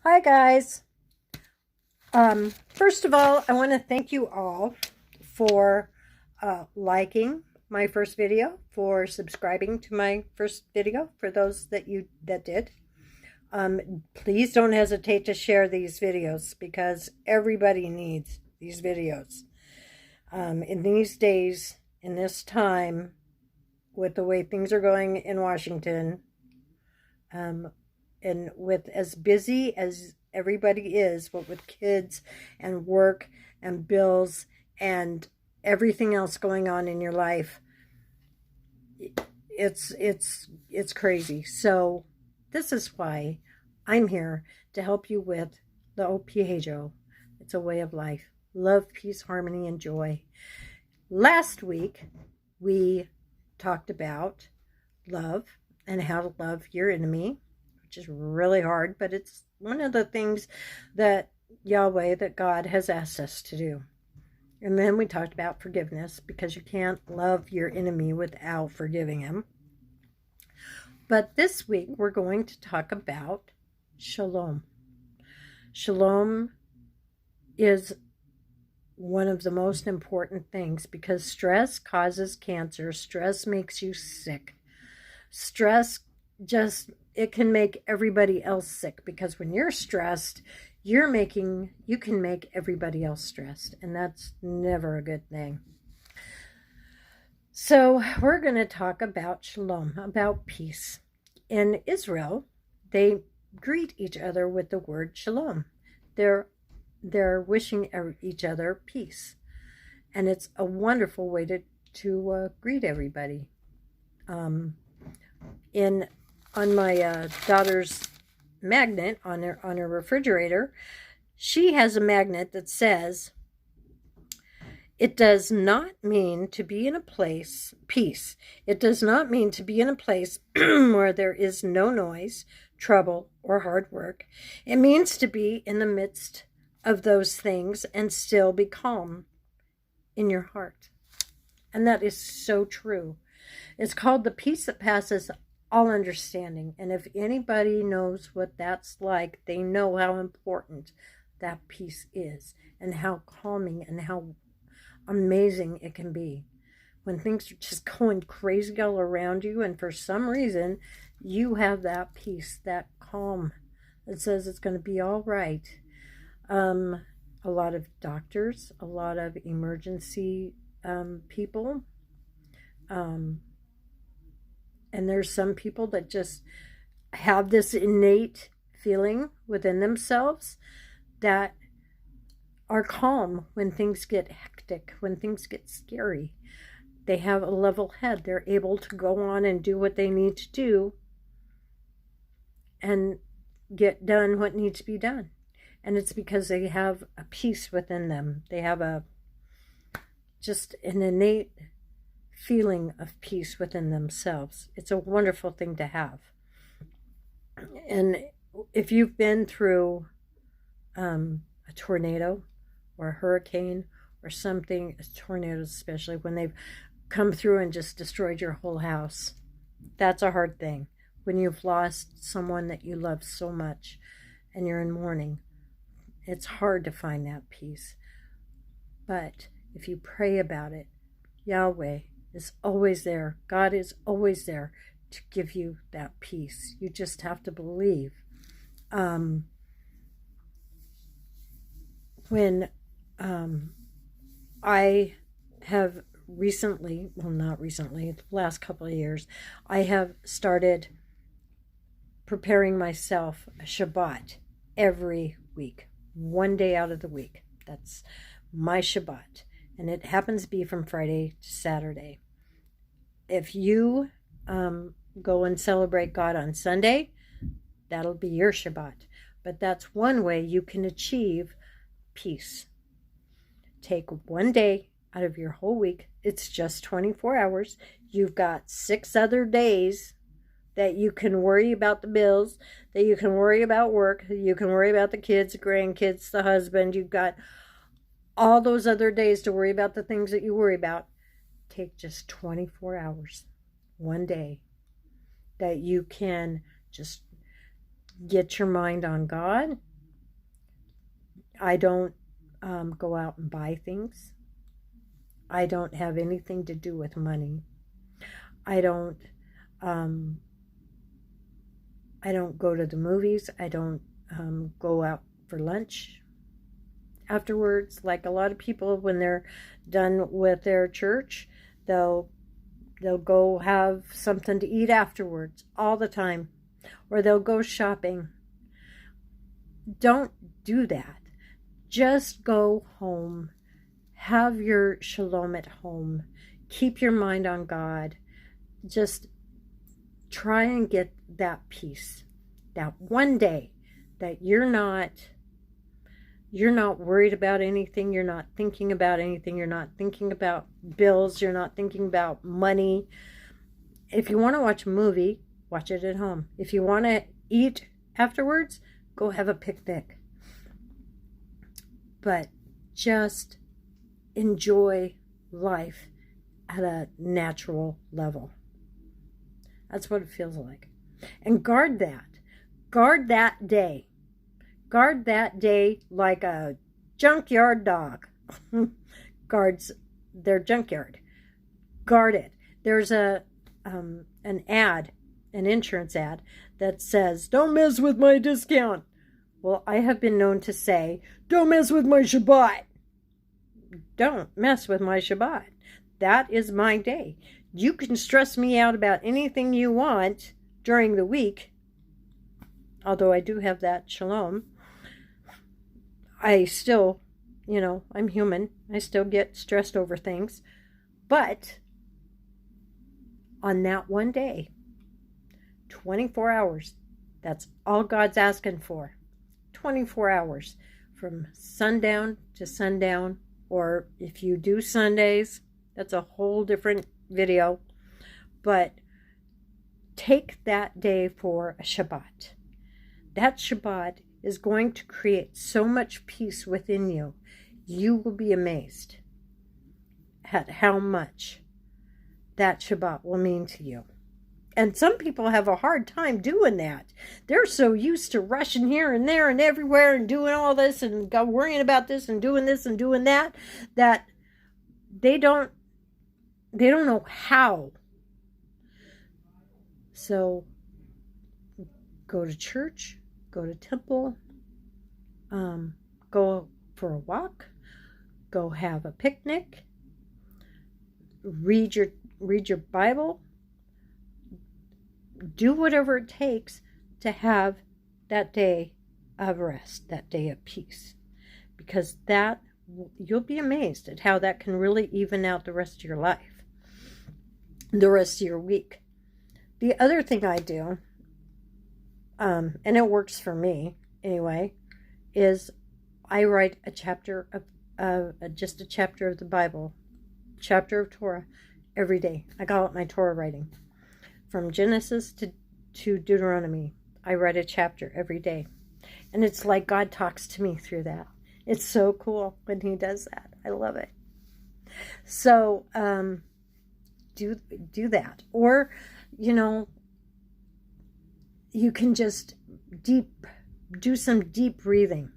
Hi guys. First of all, I want to thank you all for liking my first video, for subscribing to my first video, for those that did. Please don't hesitate to share these videos because everybody needs these videos. In these days, in this time, with the way things are going in Washington, and with as busy as everybody is, but with kids and work and bills and everything else going on in your life, it's crazy. So this is why I'm here to help you with the Opiejo. It's a way of life. Love, peace, harmony, and joy. Last week we talked about love and how to love your enemy, which is really hard, but it's one of the things that Yahweh, that God has asked us to do. And then we talked about forgiveness, because you can't love your enemy without forgiving him. But this week we're going to talk about shalom. Shalom is one of the most important things, because stress causes cancer. Stress makes you sick. Stress it can make everybody else sick, because when you're stressed, you can make everybody else stressed, and that's never a good thing. So we're going to talk about shalom, about peace. In Israel, they greet each other with the word shalom. They're wishing each other peace, and it's a wonderful way to greet everybody. On my daughter's magnet on her refrigerator, she has a magnet that says, "It does not mean to be in a place, peace. It does not mean to be in a place where there is no noise, trouble, or hard work. It means to be in the midst of those things and still be calm in your heart." And that is so true. It's called the peace that passes all understanding. And if anybody knows what that's like, they know how important that peace is, and how calming and how amazing it can be when things are just going crazy all around you, and for some reason you have that peace, that calm that says it's going to be all right. A lot of doctors, a lot of emergency people, and there's some people that just have this innate feeling within themselves that are calm when things get hectic, when things get scary. They have a level head. They're able to go on and do what they need to do and get done what needs to be done. And it's because they have a peace within them. They have just an innate feeling of peace within themselves. It's a wonderful thing to have. And if you've been through a tornado or a hurricane or something, tornadoes especially, when they've come through and just destroyed your whole house, that's a hard thing. When you've lost someone that you love so much and you're in mourning, it's hard to find that peace. But if you pray about it, Yahweh is always there. God is always there to give you that peace. You just have to believe. When I have recently, well, not recently, the last couple of years, I have started preparing myself a Shabbat every week, one day out of the week. That's my Shabbat. And it happens to be from Friday to Saturday. If you go and celebrate God on Sunday, that'll be your Shabbat. But that's one way you can achieve peace. Take one day out of your whole week. It's just 24 hours. You've got 6 other days that you can worry about the bills, that you can worry about work, you can worry about the kids, the grandkids, the husband. You've got all those other days to worry about the things that you worry about. Take just 24 hours, one day, that you can just get your mind on God I don't go out and buy things. I don't have anything to do with money. I don't um, I don't go to the movies. I don't go out for lunch afterwards. Like a lot of people, when they're done with their church, they'll go have something to eat afterwards all the time, or they'll go shopping. Don't do that. Just go home. Have your shalom at home. Keep your mind on God. Just try and get that peace. That one day that you're not worried about anything, you're not thinking about anything, you're not thinking about bills, you're not thinking about money. If you want to watch a movie, watch it at home. If you want to eat afterwards, go have a picnic. But just enjoy life at a natural level. That's what it feels like. And guard that. Guard that day. Guard that day like a junkyard dog guards their junkyard. Guard it. There's an ad, an insurance ad, that says, "Don't mess with my discount." Well, I have been known to say, "Don't mess with my Shabbat." Don't mess with my Shabbat. That is my day. You can stress me out about anything you want during the week, although I do have that shalom. I still, I'm human. I still get stressed over things. But on that one day, 24 hours, that's all God's asking for. 24 hours from sundown to sundown. Or if you do Sundays, that's a whole different video. But take that day for a Shabbat. That Shabbat is going to create so much peace within you. You will be amazed at how much that Shabbat will mean to you. And some people have a hard time doing that. They're so used to rushing here and there and everywhere and doing all this and worrying about this and doing that, that they don't know how. So go to church, go to temple, go for a walk, go have a picnic, read your Bible. Do whatever it takes to have that day of rest, that day of peace, because that you'll be amazed at how that can really even out the rest of your life, the rest of your week. The other thing I do, and it works for me anyway, is I write a chapter of just a chapter of the Bible, chapter of Torah every day. I call it my Torah writing. From Genesis to Deuteronomy, I write a chapter every day. And it's like God talks to me through that. It's so cool when he does that. I love it. So do that. Or, you can just do some deep breathing.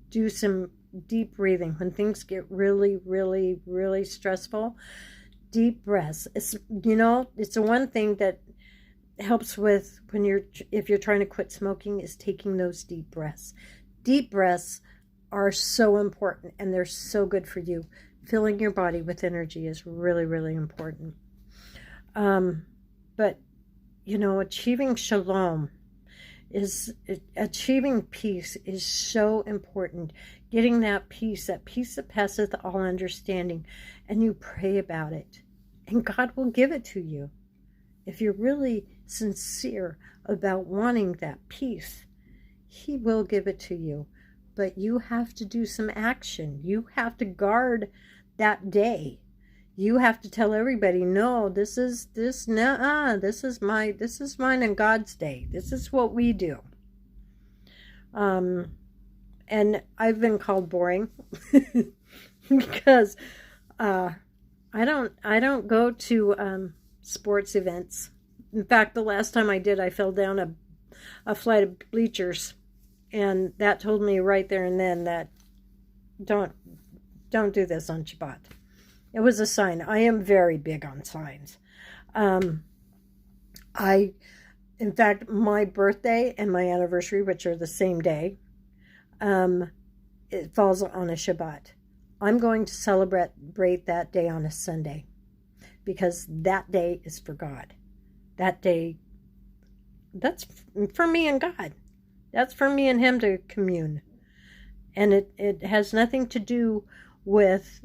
Do some deep breathing. When things get really, really, really stressful, deep breaths. It's the one thing that helps with if you're trying to quit smoking, is taking those deep breaths. Deep breaths are so important, and they're so good for you. Filling your body with energy is really, really important. But achieving shalom achieving peace is so important. Getting that peace that passeth all understanding, and you pray about it, and God will give it to you. If you're really sincere about wanting that peace, he will give it to you. But you have to do some action. You have to guard that day. You have to tell everybody, no, this is mine and God's day. This is what we do. And I've been called boring because I don't go to sports events. In fact, the last time I did, I fell down a flight of bleachers And that told me right there and then that don't do this on Shabbat. It was a sign. I am very big on signs. In fact, my birthday and my anniversary, which are the same day, it falls on a Shabbat. I'm going to celebrate that day on a Sunday because that day is for God. That day, that's for me and God. That's for me and Him to commune. And it has nothing to do with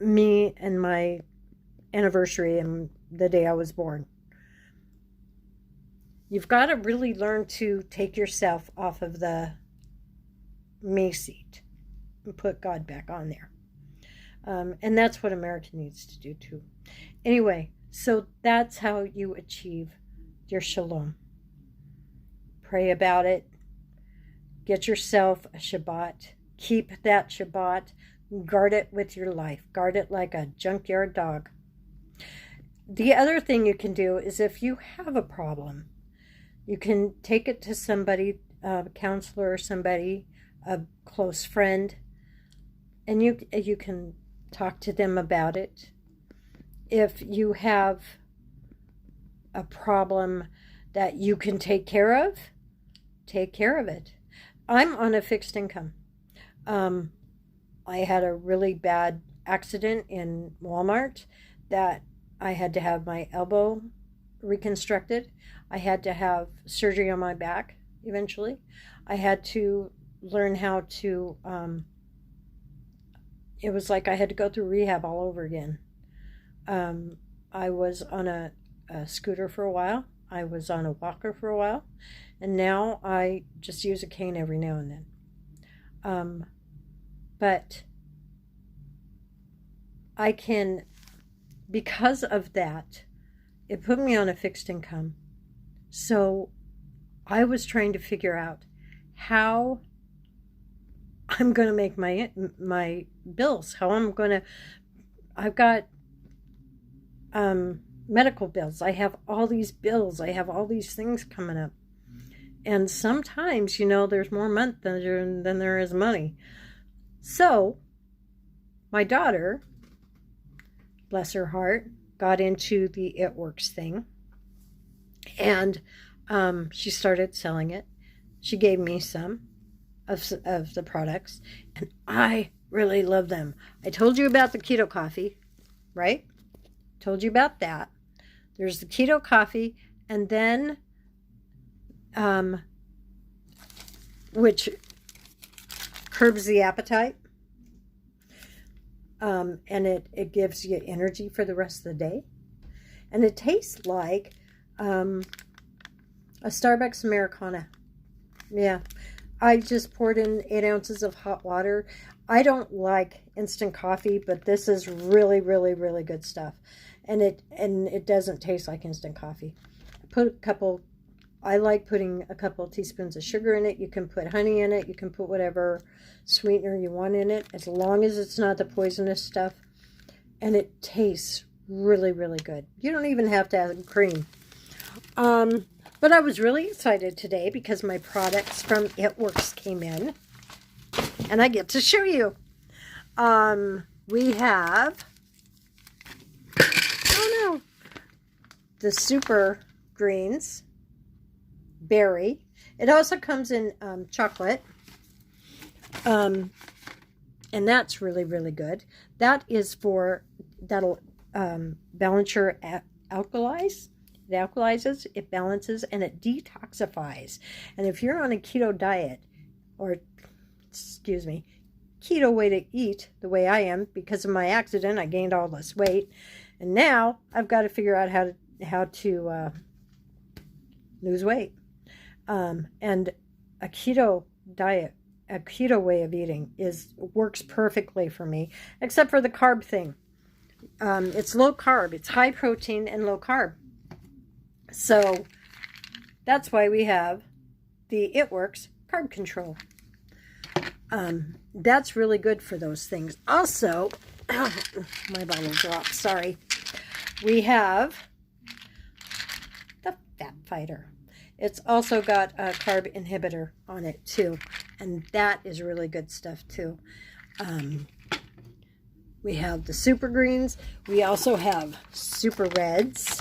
me and my anniversary and the day I was born. You've got to really learn to take yourself off of the me seat and put God back on there. And that's what America needs to do too. Anyway, so that's how you achieve your shalom. Pray about it. Get yourself a Shabbat. Keep that Shabbat. Guard it with your life. Guard it like a junkyard dog. The other thing you can do is if you have a problem, you can take it to somebody, a counselor or somebody, a close friend, and you can talk to them about it. If you have a problem that you can take care of it. I'm on a fixed income. I had a really bad accident in Walmart that I had to have my elbow reconstructed. I had to have surgery on my back eventually. I had to learn how to, it was like I had to go through rehab all over again. I was on a scooter for a while. I was on a walker for a while. And now I just use a cane every now and then. But I can, because of that, it put me on a fixed income. So I was trying to figure out how I'm going to make my bills, I've got medical bills. I have all these bills. I have all these things coming up. And sometimes, there's more money than there is money. So my daughter, bless her heart, got into the It Works thing. And she started selling it. She gave me some of the products. And I really love them. I told you about the keto coffee, right? Told you about that. There's the keto coffee. And then, which curbs the appetite. And it gives you energy for the rest of the day. And it tastes like a Starbucks Americana. Yeah. I just poured in 8 ounces of hot water. I don't like instant coffee, but this is really, really, really good stuff. And it doesn't taste like instant coffee. I like putting a couple teaspoons of sugar in it. You can put honey in it. You can put whatever sweetener you want in it, as long as it's not the poisonous stuff. And it tastes really, really good. You don't even have to add cream. But I was really excited today because my products from It Works came in. And I get to show you. We have, the Super Greens berry. It also comes in chocolate. And that's really, really good. That is that'll balance your alkalis. It alkalizes, it balances, and it detoxifies. And if you're on a keto diet, keto way to eat, the way I am, because of my accident, I gained all this weight. And now I've got to figure out how to lose weight. And a keto diet, a keto way of eating works perfectly for me, except for the carb thing. It's low carb. It's high protein and low carb. So that's why we have the It Works carb control. That's really good for those things. Also, my bottle dropped, sorry. We have the Fat Fighter. It's also got a carb inhibitor on it too, and that is really good stuff too. We have the super greens. We also have super reds,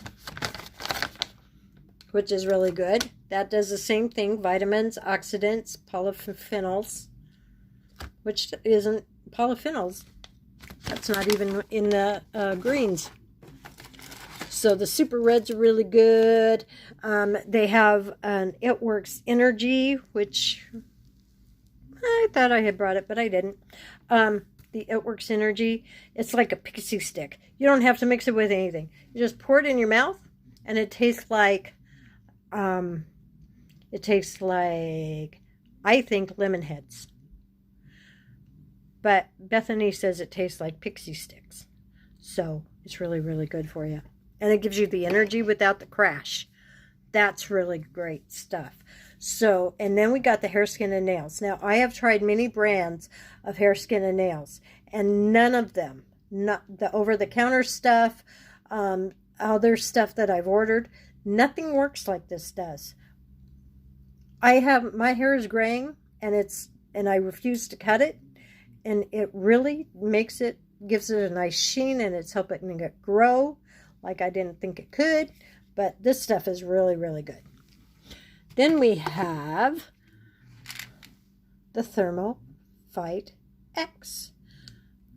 which is really good. That does the same thing: vitamins, oxidants, polyphenols, which isn't polyphenols. That's not even in the greens. So the super reds are really good. They have an It Works Energy, which I thought I had brought it, but I didn't. The It Works Energy, it's like a pixie stick. You don't have to mix it with anything. You just pour it in your mouth, and it tastes like, I think, lemon heads. But Bethany says it tastes like pixie sticks. So it's really, really good for you. And it gives you the energy without the crash. That's really great stuff. So, and then we got the hair, skin, and nails. Now, I have tried many brands of hair, skin, and nails, and none of them, not the over-the-counter stuff, other stuff that I've ordered, nothing works like this does. My hair is graying, and I refuse to cut it, and it really gives it a nice sheen, and it's helping it grow like I didn't think it could. But this stuff is really, really good. Then we have the ThermoFight X.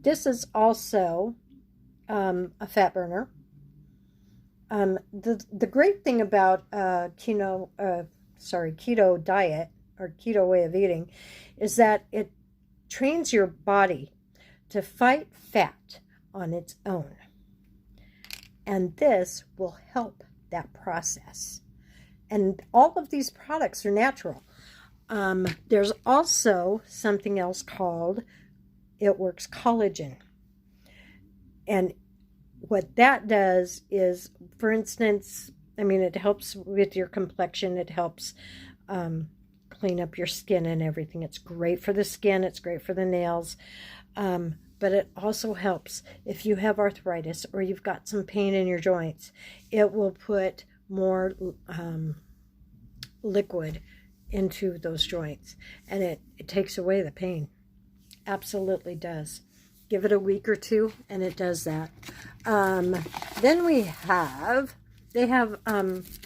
This is also a fat burner. The great thing about keto diet or keto way of eating is that it trains your body to fight fat on its own. And this will help that process. And all of these products are natural. There's also something else called It Works Collagen. And what that does is, for instance, it helps with your complexion. It helps clean up your skin and everything. It's great for the skin. It's great for the nails. But it also helps if you have arthritis or you've got some pain in your joints. It will put more liquid into those joints, and it takes away the pain. Absolutely does. Give it a week or two, and it does that. Then they have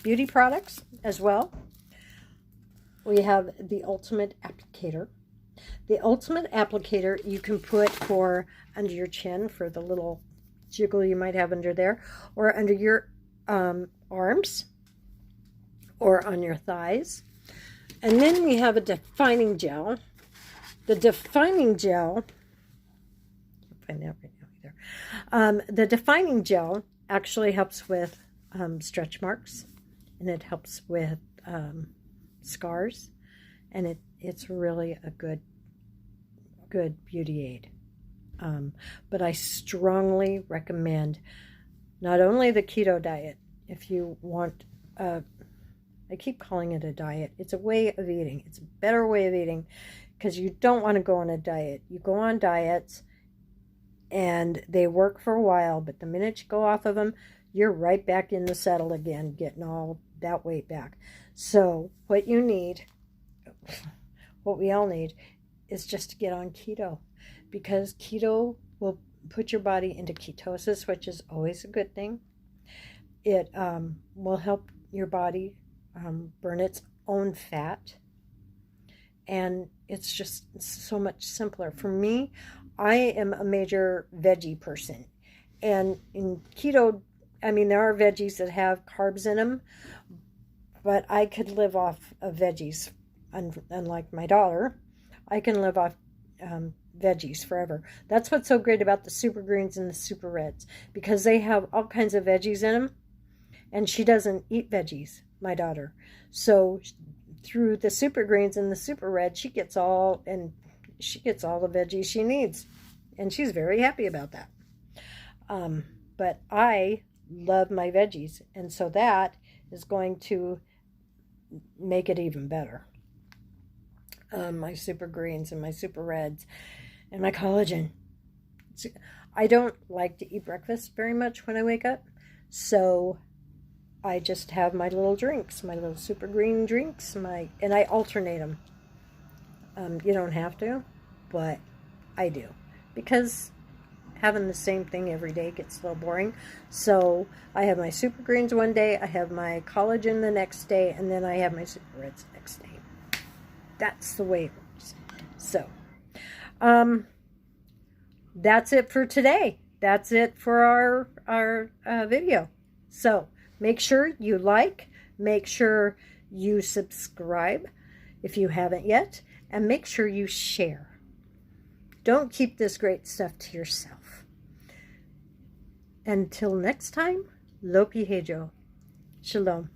beauty products as well. We have the Ultimate Applicator. The Ultimate Applicator you can put for under your chin for the little jiggle you might have under there, or under your arms, or on your thighs. And then we have a defining gel. The defining gel, I can't find that right now either. The defining gel actually helps with stretch marks, and it helps with scars, and it's really a good beauty aid. But I strongly recommend not only the keto diet. If you want, I keep calling it a diet. It's a way of eating. It's a better way of eating, because you don't want to go on a diet. You go on diets and they work for a while, but the minute you go off of them, you're right back in the saddle again, getting all that weight back. So what we all need is just to get on keto, because keto will put your body into ketosis, which is always a good thing. It will help your body burn its own fat, and it's just so much simpler. For me, I am a major veggie person, and in keto, there are veggies that have carbs in them, but I could live off of veggies. Unlike my daughter, I can live off veggies forever. That's what's so great about the super greens and the super reds, because they have all kinds of veggies in them, and she doesn't eat veggies, my daughter. So through the super greens and the super red, she gets all the veggies she needs, and she's very happy about that. But I love my veggies, and so that is going to make it even better. My super greens and my super reds and my collagen. I don't like to eat breakfast very much when I wake up, so I just have my little drinks, my little super green drinks, and I alternate them. You don't have to, but I do, because having the same thing every day gets a little boring. So I have my super greens one day, I have my collagen the next day, and then I have my super reds the next day. That's the way it works. So, that's it for today. That's it for our video. So make sure you like, make sure you subscribe if you haven't yet, and make sure you share. Don't keep this great stuff to yourself. Until next time, Lopi Hejo. Shalom.